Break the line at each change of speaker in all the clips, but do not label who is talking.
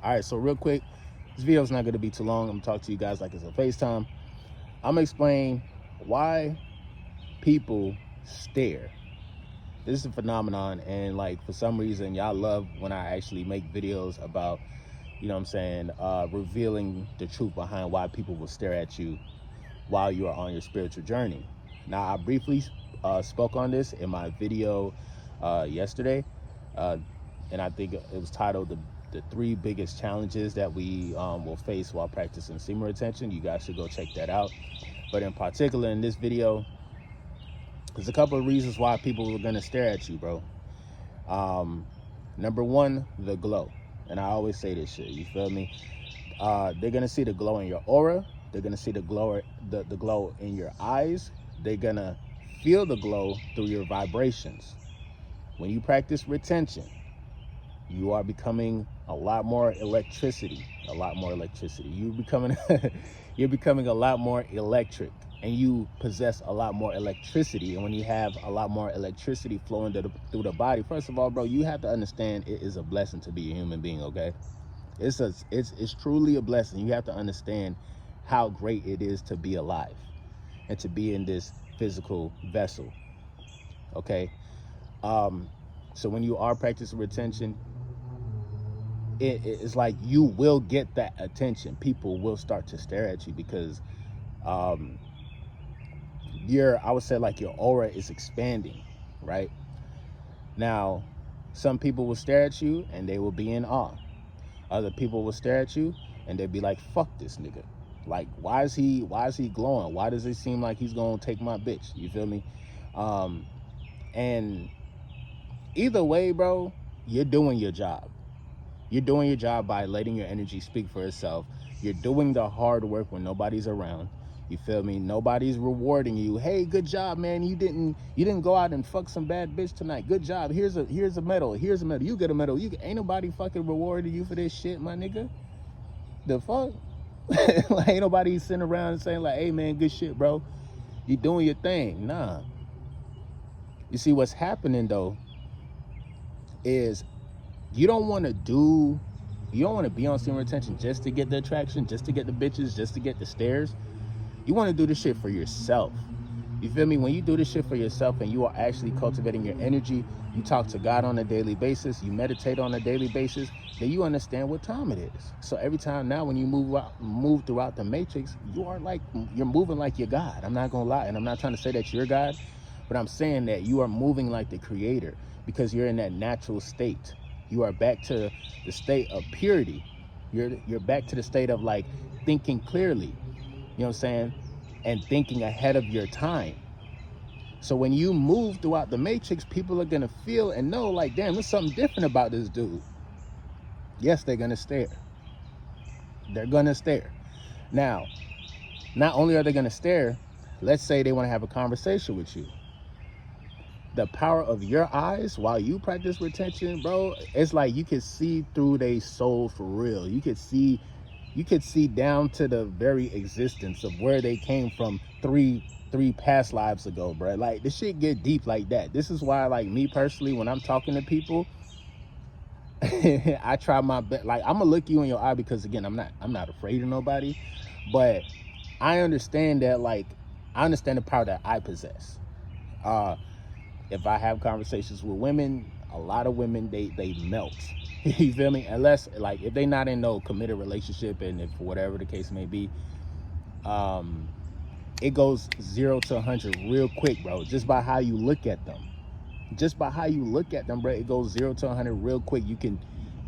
All right, so real quick, this video is not going to be too long. I'm going to talk to you guys like it's a FaceTime. I'm going to explain why people stare. This is a phenomenon, and like for some reason, y'all love when I actually make videos about, you know what I'm saying, revealing the truth behind why people will stare at you while you are on your spiritual journey. Now, I briefly spoke on this in my video yesterday, and I think it was titled the 3 biggest challenges that we will face while practicing semen retention. You guys should go check that out. But in particular, in this video, there's a couple of reasons why people are gonna stare at you, bro. Number 1, the glow. And I always say this shit, you feel me? They're gonna see the glow in your aura. They're gonna see the glow in your eyes. They're gonna feel the glow through your vibrations. When you practice retention, you are becoming a lot more electricity. You're becoming you're becoming a lot more electric, and you possess a lot more electricity. And when you have a lot more electricity flowing through the body, first of all, bro, you have to understand it is a blessing to be a human being, okay? It's truly a blessing. You have to understand how great it is to be alive and to be in this physical vessel, okay? So when you are practicing retention, it's like you will get that attention. People will start to stare at you because I would say like your aura is expanding, right? Now, some people will stare at you and they will be in awe. Other people will stare at you and they'll be like, fuck this nigga. Like, why is he glowing? Why does it seem like he's gonna take my bitch? You feel me? And either way, bro, you're doing your job. You're doing your job by letting your energy speak for itself. You're doing the hard work when nobody's around. You feel me? Nobody's rewarding you. Hey, good job, man. You didn't go out and fuck some bad bitch tonight. Good job. Here's a medal. Here's a medal. You get a medal. Ain't nobody fucking rewarding you for this shit, my nigga. The fuck? Like, ain't nobody sitting around and saying like, hey man, good shit, bro. You doing your thing. Nah. You see what's happening though is you don't want to be on semen retention just to get the attraction, just to get the bitches, just to get the stares. You want to do this shit for yourself. You feel me? When you do this shit for yourself and you are actually cultivating your energy, you talk to God on a daily basis, you meditate on a daily basis, then you understand what time it is. So every time now when you move throughout the matrix, you're moving like you're God. I'm not gonna lie, and I'm not trying to say that you're God, but I'm saying that you are moving like the creator because you're in that natural state. You are back to the state of purity. You're back to the state of like thinking clearly, you know what I'm saying? And thinking ahead of your time. So when you move throughout the matrix, people are gonna feel and know like, damn, there's something different about this dude. Yes, they're gonna stare. They're gonna stare. Now, not only are they gonna stare, let's say they wanna have a conversation with you. The power of your eyes while you practice retention, bro, it's like you can see through their soul for real. You could see down to the very existence of where they came from three past lives ago, bro. Like, this shit get deep like that. This is why, like, me personally, when I'm talking to people, I try my best. Like, I'm gonna look you in your eye because again, I'm not afraid of nobody, but I understand that, like, I understand the power that I possess. If I have conversations with women, a lot of women, they melt. You feel me? Unless, like, if they not in no committed relationship, and if whatever the case may be, it goes 0 to 100 real quick, bro. Just by how you look at them. Bro, it goes 0 to 100 real quick. You can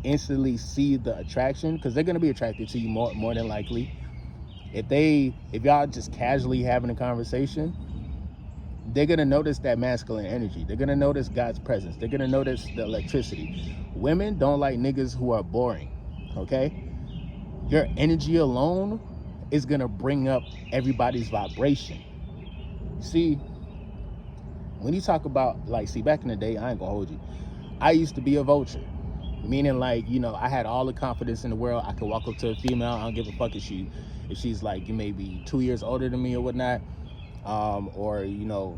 instantly see the attraction because they're gonna be attracted to you more than likely. If y'all just casually having a conversation, they're gonna notice that masculine energy. They're gonna notice God's presence. They're gonna notice the electricity. Women don't like niggas who are boring, okay? Your energy alone is gonna bring up everybody's vibration. See, when you talk about, like, see, back in the day, I ain't gonna hold you, I used to be a vulture. Meaning, like, you know, I had all the confidence in the world. I could walk up to a female, I don't give a fuck if she's like maybe 2 years older than me or whatnot. Or, you know,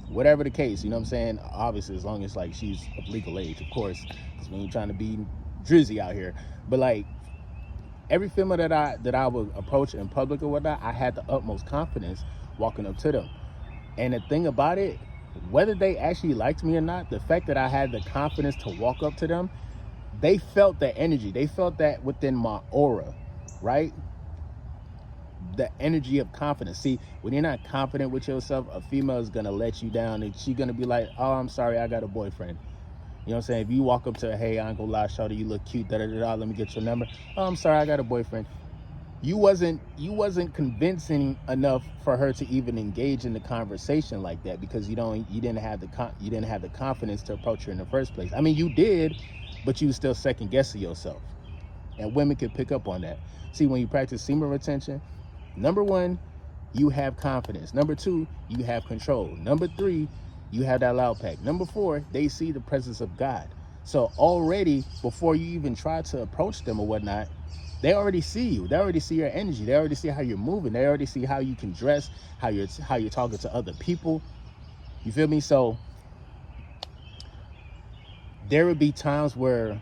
whatever the case, you know what I'm saying? Obviously, as long as, like, she's of legal age, of course, because we ain't trying to be drizzy out here. But, like, every female that I would approach in public or whatnot, I had the utmost confidence walking up to them. And the thing about it, whether they actually liked me or not, the fact that I had the confidence to walk up to them, they felt the energy. They felt that within my aura, right? The energy of confidence. See, when you're not confident with yourself, a female is gonna let you down, and she's gonna be like, "Oh, I'm sorry, I got a boyfriend." You know what I'm saying? If you walk up to her, "Hey, I ain't gonna lie, shawty, you look cute, da da da da, let me get your number." "Oh, I'm sorry, I got a boyfriend." You wasn't convincing enough for her to even engage in the conversation like that, because you didn't have the confidence to approach her in the first place. I mean, you did, but you were still second guessing yourself. And women can pick up on that. See, when you practice semen retention, number one, you have confidence. Number two, you have control. Number three, you have that loud pack. Number four, they see the presence of God. So already, before you even try to approach them or whatnot, they already see you. They already see your energy. They already see how you're moving. They already see how you can dress, how you're talking to other people. You feel me? So there would be times where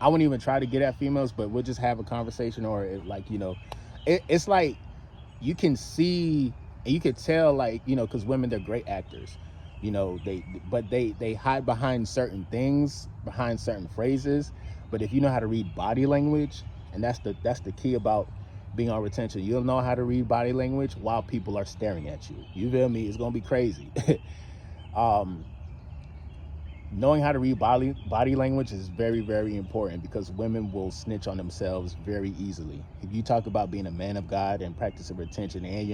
I wouldn't even try to get at females, but we'll just have a conversation, or it's like you can see and you can tell, like, because women, they're great actors. They hide behind certain things, behind certain phrases. But if you know how to read body language, and that's the key about being on retention, you'll know how to read body language while people are staring at you. You feel me? It's gonna be crazy. Knowing how to read body language is very, very important, because women will snitch on themselves very easily. If you talk about being a man of God and practicing retention, and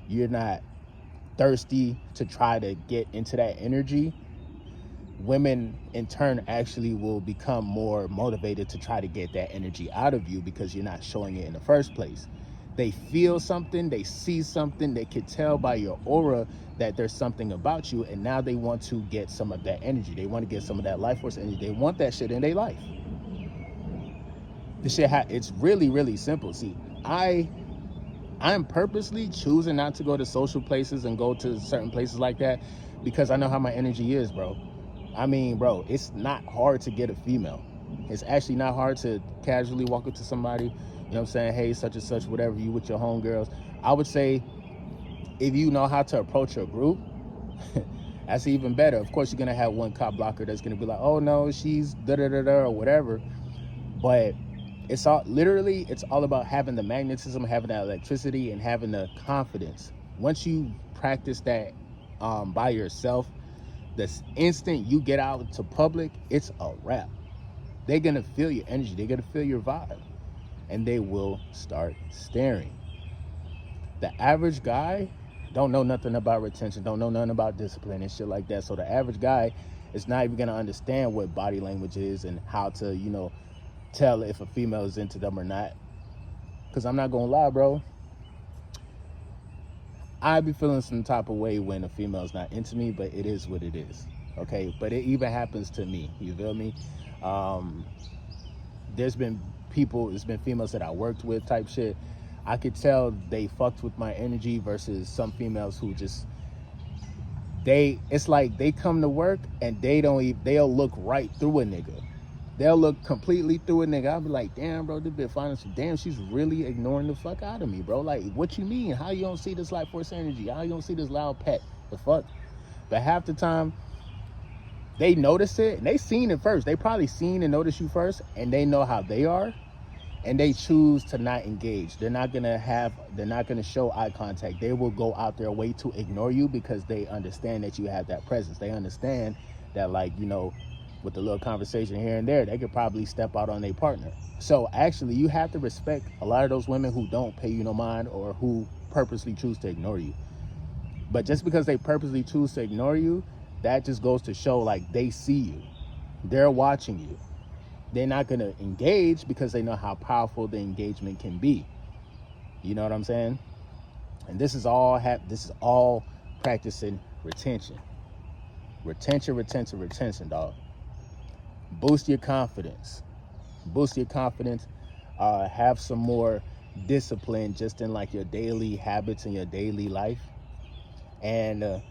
you're not thirsty to try to get into that energy, women in turn actually will become more motivated to try to get that energy out of you, because you're not showing it in the first place. They feel something, they see something, they can tell by your aura that there's something about you, and now they want to get some of that energy. They want to get some of that life force energy. They want that shit in their life. It's really, really simple. See, I'm purposely choosing not to go to social places and go to certain places like that, because I know how my energy is, bro. I mean, bro, it's not hard to get a female. It's actually not hard to casually walk up to somebody, what I'm saying? "Hey, such and such, whatever, you with your homegirls." I would say, if you know how to approach your group, that's even better. Of course, you're going to have one cop blocker that's going to be like, "Oh, no, she's da-da-da-da," or whatever. But it's all about having the magnetism, having that electricity, and having the confidence. Once you practice that by yourself, the instant you get out to public, it's a wrap. They're going to feel your energy. They're going to feel your vibe. And they will start staring. The average guy don't know nothing about retention, don't know nothing about discipline and shit like that. So the average guy is not even going to understand what body language is and how to, tell if a female is into them or not. Because I'm not going to lie, bro, I be feeling some type of way when a female's not into me, but it is what it is. Okay, but it even happens to me. You feel me? There's been females that I worked with type shit. I could tell they fucked with my energy versus some females who just, it's like they come to work and they'll look right through a nigga. They'll look completely through a nigga. I'll be like, "Damn, bro, this bitch finding some, damn, she's really ignoring the fuck out of me, bro. Like, what you mean? How you don't see this life force energy? How you don't see this loud pet? The fuck?" But half the time, they notice it, and they seen it first. They probably seen and noticed you first, and they know how they are, and they choose to not engage. They're not gonna show eye contact. They will go out their way to ignore you, because they understand that you have that presence. They understand that, like, with a little conversation here and there, they could probably step out on their partner. So actually, you have to respect a lot of those women who don't pay you no mind, or who purposely choose to ignore you. But just because they purposely choose to ignore you, that just goes to show, like, they see you. They're watching you. They're not going to engage because they know how powerful the engagement can be. You know what I'm saying? And this is all practicing retention. Retention, dog. Boost your confidence. Have some more discipline just in, like, your daily habits and your daily life. And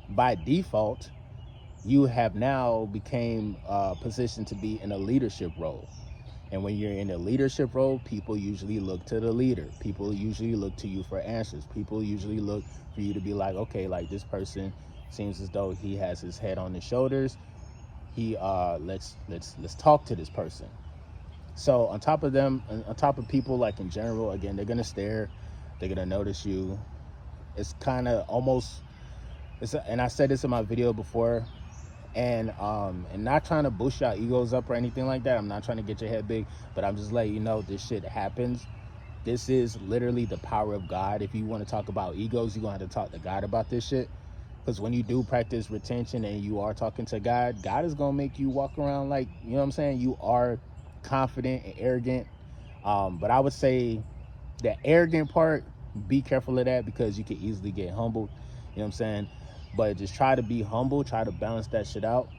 by default, you have now became positioned to be in a leadership role. And when you're in a leadership role, people usually look to the leader. People usually look to you for answers. People usually look for you to be like, okay, like this person seems as though he has his head on his shoulders. Let's talk to this person. So on top of them, on top of people, like in general, again, they're gonna stare, they're gonna notice you. It's kind of almost, and I said this in my video before, and not trying to boost your egos up or anything like that. I'm not trying to get your head big, but I'm just letting you know this shit happens. This is literally the power of God. If you want to talk about egos, you're gonna have to talk to God about this shit. Because when you do practice retention and you are talking to God, God is gonna make you walk around like, you know what I'm saying, you are confident and arrogant. But I would say the arrogant part, be careful of that, because you can easily get humbled, you know what I'm saying? But just try to be humble, try to balance that shit out,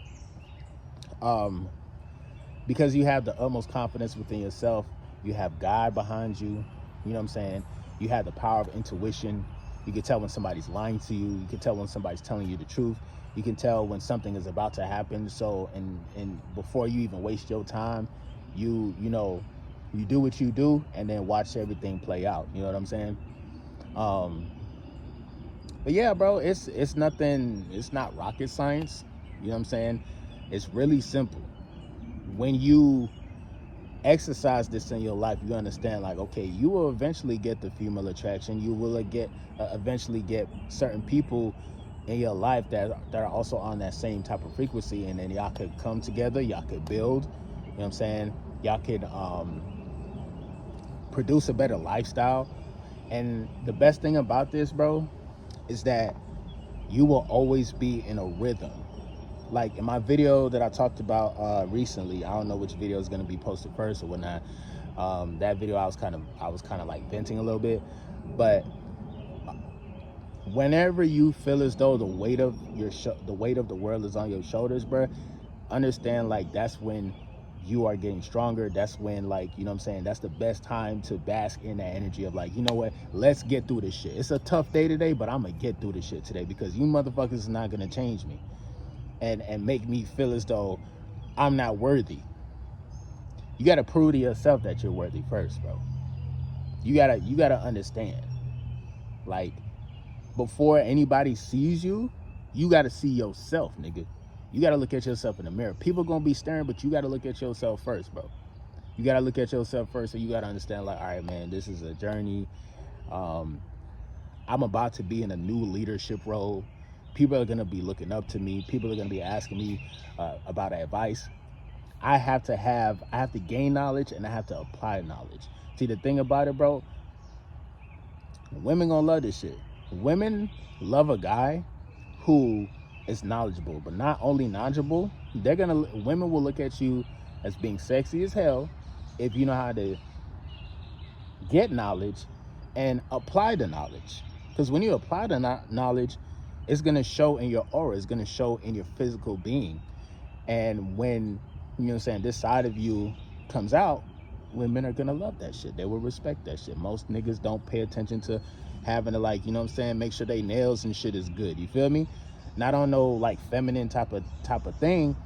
because you have the utmost confidence within yourself. You have God behind you, you know what I'm saying? You have the power of intuition. You can tell when somebody's lying to you. You can tell when somebody's telling you the truth. You can tell when something is about to happen. So, and before you even waste your time, you do what you do, and then watch everything play out. You know what I'm saying? But yeah, bro, it's nothing. It's not rocket science. You know what I'm saying? It's really simple. When you exercise this in your life, you understand, like, okay, you will eventually get the female attraction. You will eventually get certain people in your life that are also on that same type of frequency, and then y'all could come together, y'all could build, you know what I'm saying, y'all could produce a better lifestyle. And the best thing about this, bro, is that you will always be in a rhythm. Like in my video that I talked about recently, I don't know which video is going to be posted first or whatnot. That video I was kind of like venting a little bit, but whenever you feel as though the weight of the world is on your shoulders, bro, understand, like, that's when you are getting stronger. That's when, like, you know what I'm saying, that's the best time to bask in that energy of, like, you know what, let's get through this shit. It's a tough day today, but I'm gonna get through this shit today, because you motherfuckers is not gonna change me and make me feel as though I'm not worthy. You gotta prove to yourself that you're worthy first, bro. You gotta understand, like, before anybody sees you, you gotta see yourself, nigga. You gotta look at yourself in the mirror. People gonna be staring, but you gotta look at yourself first, bro. You gotta look at yourself first, and you gotta understand, like, all right, man, this is a journey. I'm about to be in a new leadership role. People are gonna be looking up to me. People are gonna be asking me about advice. I have to gain knowledge, and I have to apply knowledge. See, the thing about it, bro, women gonna love this shit. Women love a guy who is knowledgeable, but not only knowledgeable, women will look at you as being sexy as hell if you know how to get knowledge and apply the knowledge. Because when you apply the knowledge, it's going to show in your aura, it's going to show in your physical being. And when, you know what I'm saying, this side of you comes out, women are going to love that shit. They will respect that shit. Most niggas don't pay attention to having to, like, you know what I'm saying, make sure they nails and shit is good. You feel me? Not on no, like, feminine type of thing.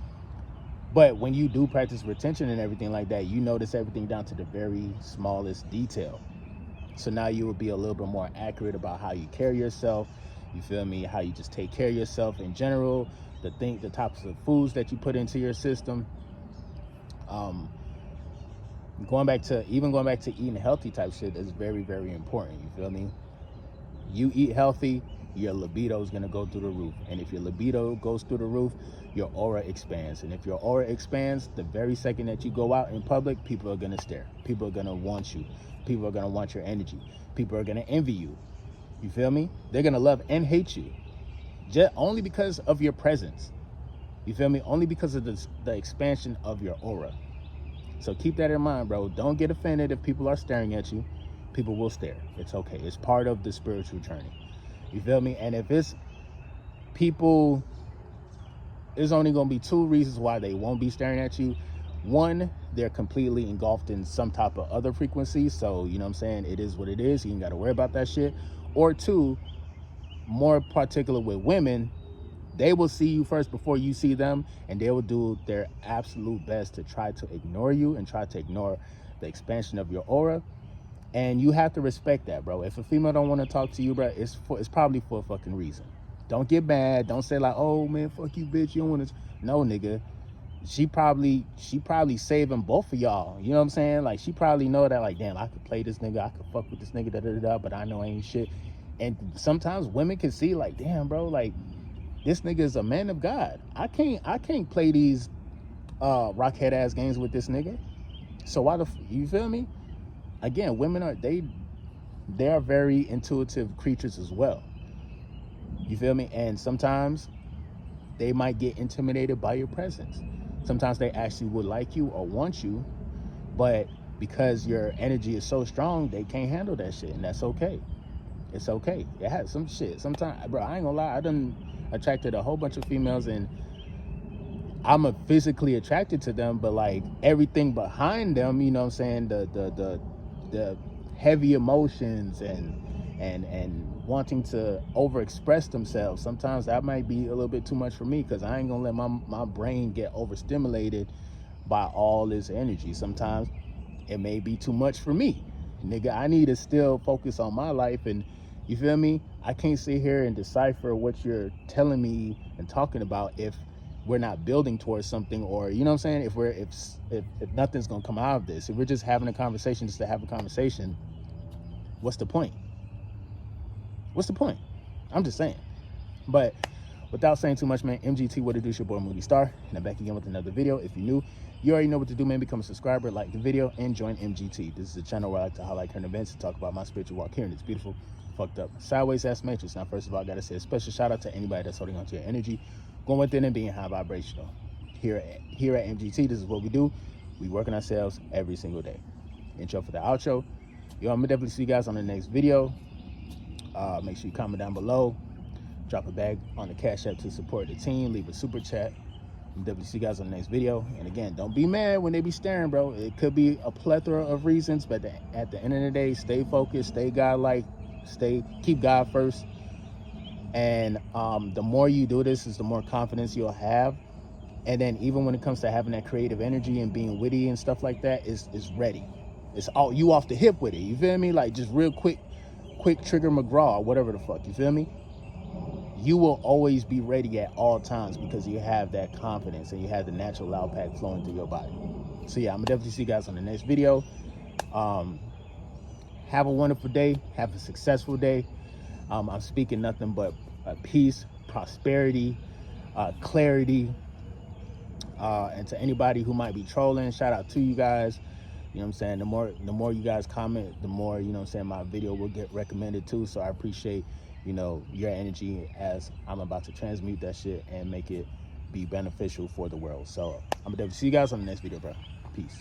But when you do practice retention and everything like that, you notice everything down to the very smallest detail. So now you will be a little bit more accurate about how you carry yourself. You feel me? How you just take care of yourself in general. The types of foods that you put into your system. Going back to eating healthy type shit is very, very important. You feel me? You eat healthy, your libido is going to go through the roof. And if your libido goes through the roof, your aura expands. And if your aura expands, the very second that you go out in public, people are going to stare. People are going to want you. People are going to want your energy. People are going to envy you. You feel me? They're going to love and hate you. Just only because of your presence. You feel me? Only because of the expansion of your aura. So keep that in mind, bro. Don't get offended if people are staring at you. People will stare. It's okay. It's part of the spiritual journey. You feel me? And if it's people, there's only going to be two reasons why they won't be staring at you. One, they're completely engulfed in some type of other frequency. So, you know what I'm saying? It is what it is. You ain't got to worry about that shit. Or two, more particular with women, They will see you first before you see them, and they will do their absolute best to try to ignore you and try to ignore the expansion of your aura. And you have to respect that, bro. If a female don't want to talk to you, bro, it's probably for a fucking reason. Don't get mad. Don't say like, oh man, fuck you, bitch. You don't want to. No, nigga. She probably saving both of y'all. You know what I'm saying? Like, she probably know that, like, damn, I could play this nigga, I could fuck with this nigga, da da da, but I know I ain't shit. And sometimes women can see like, damn, bro, like, this nigga is a man of God. I can't play these rockhead ass games with this nigga. So why you feel me? Again, women are they are very intuitive creatures as well. You feel me? And sometimes they might get intimidated by your presence. Sometimes they actually would like you or want you, but because your energy is so strong, they can't handle that shit, and that's okay. It's okay. It has some shit. Sometimes, bro, I ain't gonna lie, I done attracted a whole bunch of females, and I'm physically attracted to them, but like everything behind them, you know what I'm saying, the heavy emotions and wanting to overexpress themselves, sometimes that might be a little bit too much for me, because I ain't gonna let my brain get overstimulated by all this energy. Sometimes it may be too much for me, nigga. I need to still focus on my life, and you feel me? I can't sit here and decipher what you're telling me and talking about if we're not building towards something, or you know what I'm saying, if nothing's gonna come out of this. If we're just having a conversation just to have a conversation, what's the point? What's the point? I'm just saying. But without saying too much, man, MGT, what it do? It's your boy Moody Starr, and I'm back again with another video. If you're new, you already know what to do, man. Become a subscriber, like the video, and join MGT. This is a channel where I like to highlight current events and talk about my spiritual walk here in this beautiful, fucked up, sideways ass matrix. Now, first of all, I gotta say a special shout out to anybody that's holding on to your energy, going within and being high vibrational. Here at MGT, this is what we do. We work on ourselves every single day. Intro for the outro. Yo, I'm gonna definitely see you guys on the next video. Make sure you comment down below, drop a bag on the Cash App to support the team, leave a super chat. I'm definitely see you guys on the next video. And again, don't be mad when they be staring, bro. It could be a plethora of reasons, but at the end of the day, stay focused, stay God-like, keep God first. And the more you do this, is the more confidence you'll have. And then even when it comes to having that creative energy and being witty and stuff like that, is ready. It's all you off the hip with it. You feel me? Like just real quick trigger McGraw or whatever the fuck. You feel me? You will always be ready at all times because you have that confidence and you have the natural loud pack flowing through your body. So yeah, I'm gonna definitely see you guys on the next video. Have a wonderful day. Have a successful day. I'm speaking nothing but peace, prosperity, clarity. And to anybody who might be trolling, shout out to you guys. You know what I'm saying? The more you guys comment, the more, you know what I'm saying, my video will get recommended too. So I appreciate, you know, your energy as I'm about to transmute that shit and make it be beneficial for the world. So I'm gonna definitely see you guys on the next video, bro. Peace.